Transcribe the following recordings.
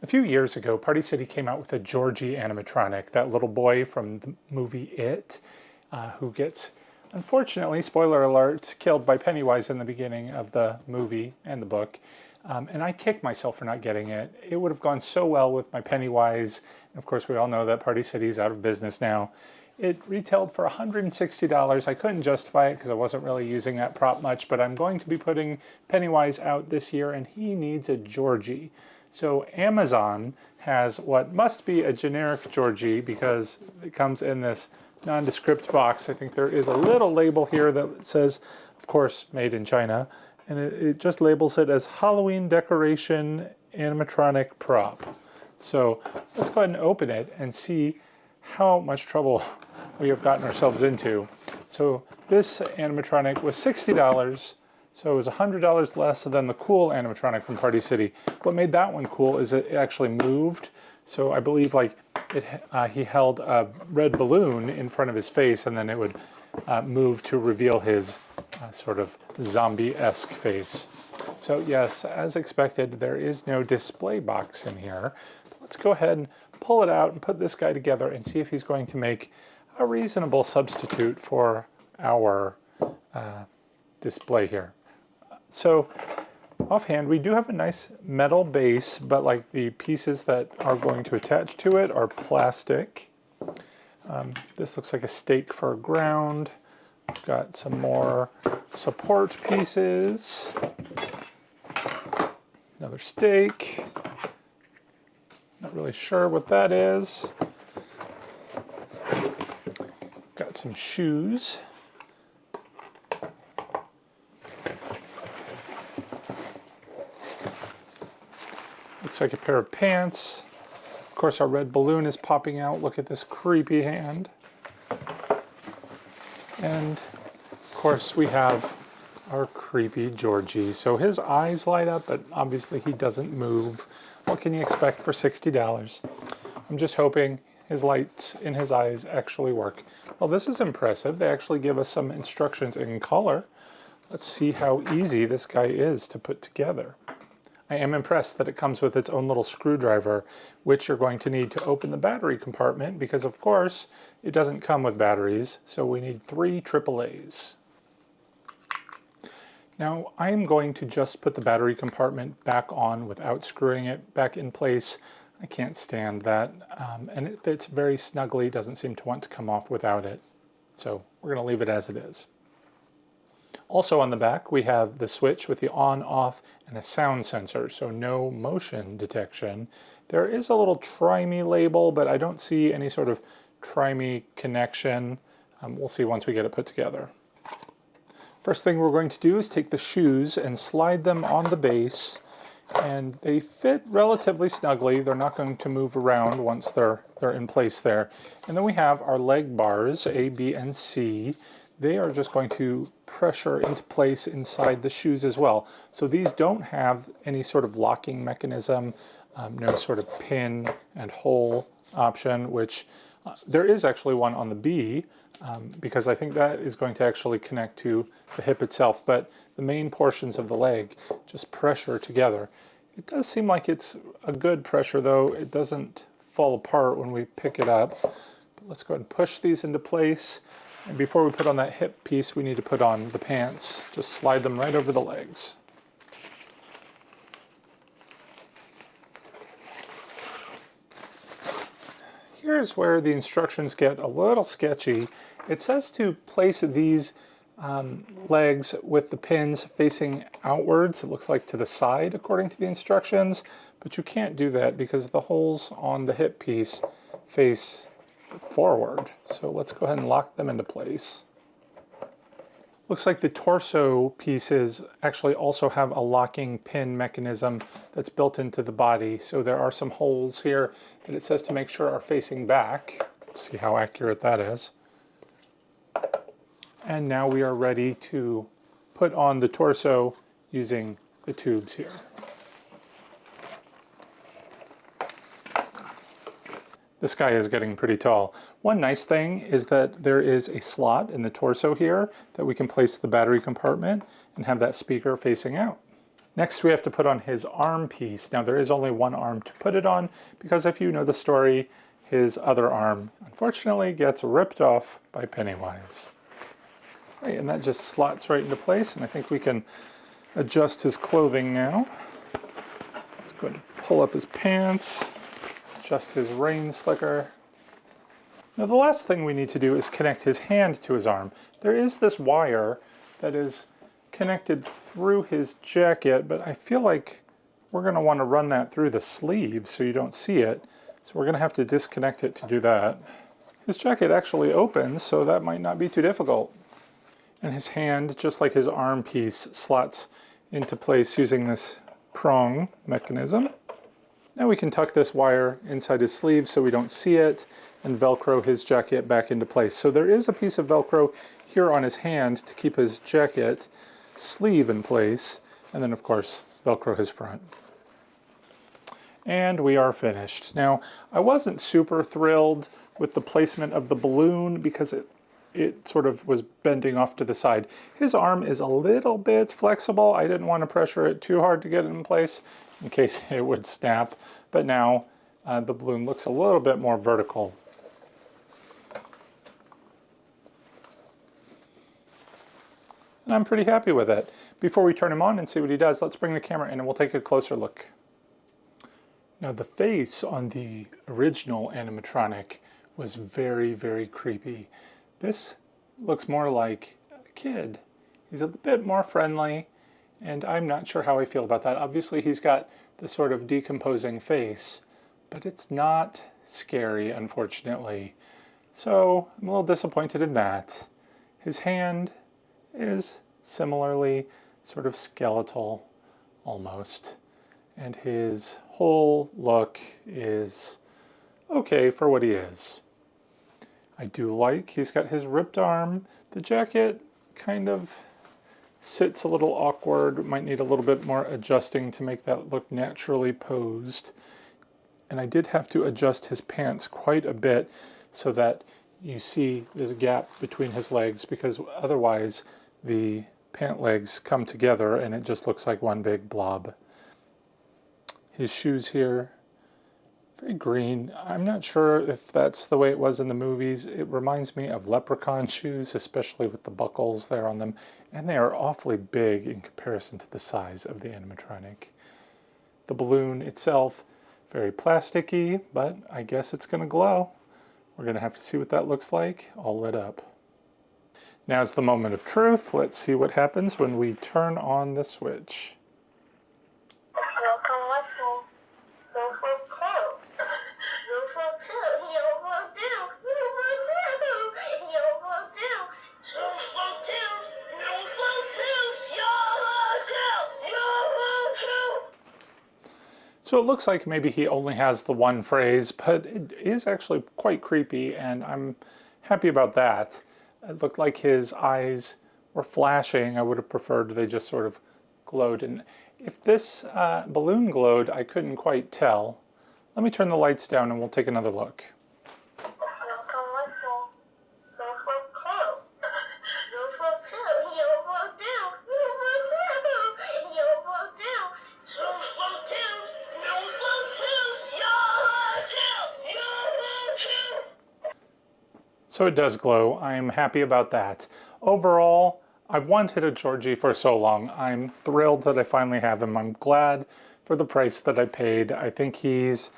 A few years ago, Party City came out with a Georgie animatronic, that little boy from the movie It, who gets, unfortunately, spoiler alert, killed by Pennywise in the beginning of the movie and the book. And I kick myself for not getting it. It would have gone so well with my Pennywise. Of course, we all know that Party City is out of business now. It retailed for $160. I couldn't justify it because I wasn't really using that prop much, but I'm going to be putting Pennywise out this year, and he needs a Georgie. So Amazon has what must be a generic Georgie because it comes in this nondescript box. I think there is a little label here that says, of course, made in China, and it just labels it as Halloween decoration animatronic prop. So let's go ahead and open it and see how much trouble we have gotten ourselves into. So this animatronic was $60. So it was $100 less than the cool animatronic from Party City. What made that one cool is it actually moved. So I believe like he held a red balloon in front of his face, and then it would move to reveal his sort of zombie-esque face. So yes, as expected, there is no display box in here. Let's go ahead and pull it out and put this guy together and see if he's going to make a reasonable substitute for our display here. So offhand, we do have a nice metal base, but like the pieces that are going to attach to it are plastic. This looks like a stake for ground. We've got some more support pieces. Another stake. Not really sure what that is. Got some shoes. Looks like a pair of pants. Of course, our red balloon is popping out. Look at this creepy hand. And of course, we have our creepy Georgie. So his eyes light up, but obviously he doesn't move. What can you expect for $60? I'm just hoping his lights in his eyes actually work. Well, this is impressive. They actually give us some instructions in color. Let's see how easy this guy is to put together. I am impressed that it comes with its own little screwdriver, which you're going to need to open the battery compartment because, of course, it doesn't come with batteries, so we need 3 AAAs. Now, I'm going to just put the battery compartment back on without screwing it back in place. I can't stand that, and it fits very snugly, doesn't seem to want to come off without it. So we're going to leave it as it is. Also on the back, we have the switch with the on, off, and a sound sensor, so no motion detection. There is a little Try Me label, but I don't see any sort of Try Me connection. We'll see once we get it put together. First thing we're going to do is take the shoes and slide them on the base, and they fit relatively snugly. They're not going to move around once they're in place there. And then we have our leg bars, A, B, and C. They are just going to pressure into place inside the shoes as well. So these don't have any sort of locking mechanism, no sort of pin and hole option, which there is actually one on the B, because I think that is going to actually connect to the hip itself, but the main portions of the leg just pressure together. It does seem like it's a good pressure, though. It doesn't fall apart when we pick it up. But let's go ahead and push these into place. And before we put on that hip piece, we need to put on the pants. Just slide them right over the legs. Here's where the instructions get a little sketchy. It says to place these legs with the pins facing outwards. It looks like to the side according to the instructions, but you can't do that because the holes on the hip piece face forward. So let's go ahead and lock them into place. Looks like the torso pieces actually also have a locking pin mechanism that's built into the body. So there are some holes here that it says to make sure are facing back. Let's see how accurate that is. And now we are ready to put on the torso using the tubes here. This guy is getting pretty tall. One nice thing is that there is a slot in the torso here that we can place the battery compartment and have that speaker facing out. Next, we have to put on his arm piece. Now, there is only one arm to put it on because if you know the story, his other arm, unfortunately, gets ripped off by Pennywise. Right, and that just slots right into place, and I think we can adjust his clothing now. Let's go ahead and pull up his pants, adjust his rain slicker. Now, the last thing we need to do is connect his hand to his arm. There is this wire that is connected through his jacket, but I feel like we're going to want to run that through the sleeve so you don't see it. So we're going to have to disconnect it to do that. His jacket actually opens, so that might not be too difficult. And his hand, just like his arm piece, slots into place using this prong mechanism. Now we can tuck this wire inside his sleeve so we don't see it and Velcro his jacket back into place. So there is a piece of Velcro here on his hand to keep his jacket sleeve in place, and then of course Velcro his front. And we are finished. Now, I wasn't super thrilled with the placement of the balloon because it sort of was bending off to the side. His arm is a little bit flexible. I didn't want to pressure it too hard to get it in place in case it would snap, but now the balloon looks a little bit more vertical. And I'm pretty happy with it. Before we turn him on and see what he does, let's bring the camera in and we'll take a closer look. Now, the face on the original animatronic was very, very creepy. This looks more like a kid. He's a bit more friendly, and I'm not sure how I feel about that. Obviously, he's got the sort of decomposing face, but it's not scary, unfortunately. So I'm a little disappointed in that. His hand is similarly sort of skeletal, almost. And his whole look is okay for what he is. I do like he's got his ripped arm. The jacket kind of sits a little awkward. Might need a little bit more adjusting to make that look naturally posed. And I did have to adjust his pants quite a bit so that you see this gap between his legs, because otherwise the pant legs come together and it just looks like one big blob. His shoes here, very green. I'm not sure if that's the way it was in the movies. It reminds me of leprechaun shoes, especially with the buckles there on them, and they are awfully big in comparison to the size of the animatronic. The balloon itself, very plasticky, but I guess it's going to glow. We're going to have to see what that looks like, all lit up. Now's the moment of truth. Let's see what happens when we turn on the switch. So it looks like maybe he only has the one phrase, but it is actually quite creepy, and I'm happy about that. It looked like his eyes were flashing. I would have preferred they just sort of glowed. And if this balloon glowed, I couldn't quite tell. Let me turn the lights down and we'll take another look. So it does glow. I'm happy about that. Overall, I've wanted a Georgie for so long. I'm thrilled that I finally have him. I'm glad for the price that I paid. I think he's,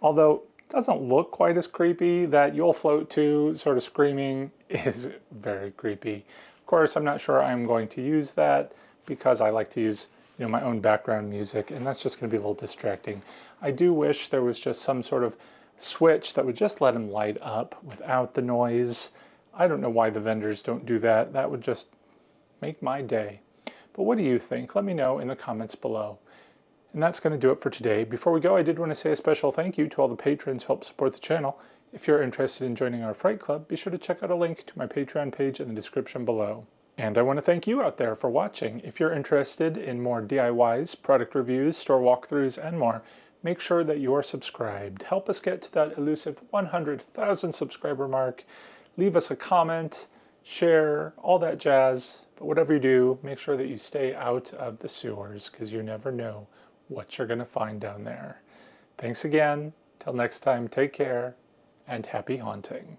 although doesn't look quite as creepy, that You'll Float To sort of screaming is very creepy. Of course, I'm not sure I'm going to use that because I like to use, my own background music, and that's just going to be a little distracting. I do wish there was just some sort of switch that would just let him light up without the noise. I don't know why the vendors don't do that. That would just make my day. But what do you think? Let me know in the comments below. And that's going to do it for today. Before we go, I did want to say a special thank you to all the patrons who help support the channel. If you're interested in joining our Fright Club, be sure to check out a link to my Patreon page in the description below. And I want to thank you out there for watching. If you're interested in more DIYs, product reviews, store walkthroughs, and more, make sure that you're subscribed. Help us get to that elusive 100,000 subscriber mark. Leave us a comment, share, all that jazz. But whatever you do, make sure that you stay out of the sewers because you never know what you're going to find down there. Thanks again. Till next time, take care and happy haunting.